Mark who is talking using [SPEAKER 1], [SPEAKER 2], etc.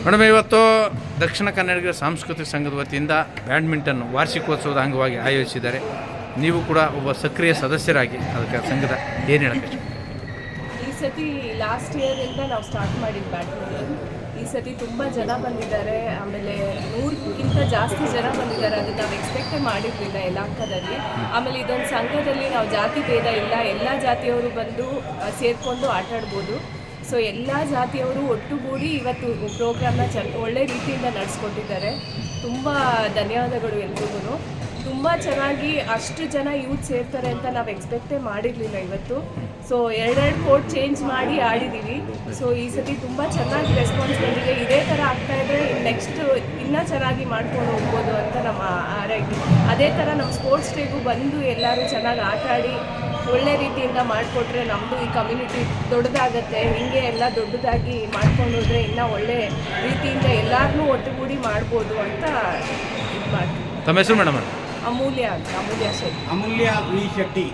[SPEAKER 1] Madam, ಇವತ್ತು ದಕ್ಷಿಣ ಕನ್ನಡಿಗರ ಸಾಂಸ್ಕೃತಿಕ ಸಂಘದ ವತಿಯಿಂದ ಬ್ಯಾಡ್ಮಿಂಟನ್ ವಾರ್ಷಿಕೋತ್ಸವದ ಅಂಗವಾಗಿ ಆಯೋಜಿಸಿದ್ದಾರೆ. ನೀವು ಕೂಡ ಒಬ್ಬ ಸಕ್ರಿಯ ಸದಸ್ಯರಾಗಿ ಅದಕ್ಕೆ ಸಂಘದ ಏನು ಹೇಳಕ್ಕೆ?
[SPEAKER 2] ಈ ಸತಿ ಲಾಸ್ಟ್ ಇಯರಿಂದ ನಾವು ಸ್ಟಾರ್ಟ್ ಮಾಡಿದ್ದು ಬ್ಯಾಡ್ಮಿಂಟನ್. ಈ ಸತಿ ತುಂಬ ಜನ ಬಂದಿದ್ದಾರೆ, ಆಮೇಲೆ 100ಕ್ಕಿಂತ ಜಾಸ್ತಿ ಜನ ಬಂದಿದ್ದಾರೆ. ಅದನ್ನು ನಾವು ಎಕ್ಸ್ಪೆಕ್ಟೇ ಮಾಡಿರಲಿಲ್ಲ ಯಲಹಂಕದಲ್ಲಿ. ಆಮೇಲೆ ಇದೊಂದು ಸಂಘದಲ್ಲಿ ನಾವು ಜಾತಿ ಭೇದ ಇಲ್ಲ, ಎಲ್ಲ ಜಾತಿಯವರು ಬಂದು ಸೇರಿಕೊಂಡು ಆಟಾಡ್ಬೋದು. ಸೊ ಎಲ್ಲ ಜಾತಿಯವರು ಒಟ್ಟುಗೂಡಿ ಇವತ್ತು ಪ್ರೋಗ್ರಾಮ್ನ ಒಳ್ಳೆ ರೀತಿಯಿಂದ ನಡೆಸ್ಕೊಟ್ಟಿದ್ದಾರೆ. ತುಂಬ ಧನ್ಯವಾದಗಳು ಎಲ್ರಿಗೂ. ತುಂಬ ಚೆನ್ನಾಗಿ ಅಷ್ಟು ಜನ ಯೂತ್ ಸೇರ್ತಾರೆ ಅಂತ ನಾವು ಎಕ್ಸ್ಪೆಕ್ಟೇ ಮಾಡಿರಲಿಲ್ಲ ಇವತ್ತು. ಸೊ 2 ಕೋರ್ಟ್ ಚೇಂಜ್ ಮಾಡಿ ಆಡಿದ್ದೀವಿ. ಸೊ ಈ ಸತಿ ತುಂಬ ಚೆನ್ನಾಗಿ ರೆಸ್ಪಾನ್ಸ್ ಬಂದಿದೆ. ಇದೇ ಥರ ಆಗ್ತಾಯಿದ್ರೆ ನೆಕ್ಸ್ಟ್ ಇನ್ನೂ ಚೆನ್ನಾಗಿ ಮಾಡ್ಕೊಂಡು ಹೋಗ್ಬೋದು ಅಂತ ನಮ್ಮ ಆರೈಕೆ. ಅದೇ ಥರ ನಮ್ಮ ಸ್ಪೋರ್ಟ್ಸ್ ಡೇಗೂ ಬಂದು ಎಲ್ಲರೂ ಚೆನ್ನಾಗಿ ಆಟ ಆಡಿ ಒಳ್ಳೆ ರೀತಿಯಿಂದ ಮಾಡಿಕೊಟ್ರೆ ನಮ್ಮದು ಈ ಕಮ್ಯುನಿಟಿ ದೊಡ್ಡದಾಗತ್ತೆ. ಹೀಗೆ ಎಲ್ಲ ದೊಡ್ಡದಾಗಿ ಮಾಡ್ಕೊಂಡು ಹೋದರೆ ಇನ್ನೂ ಒಳ್ಳೆ ರೀತಿಯಿಂದ ಎಲ್ಲರನ್ನೂ ಒಟ್ಟುಗೂಡಿ ಮಾಡ್ಬೋದು ಅಂತ ಇದು ಮಾಡ್ತೀವಿ.
[SPEAKER 1] ತಮ್ಮ ಹೆಸರು ಮೇಡಮ್?
[SPEAKER 2] ಅಮೂಲ್ಯ ಶೆಟ್ಟಿ.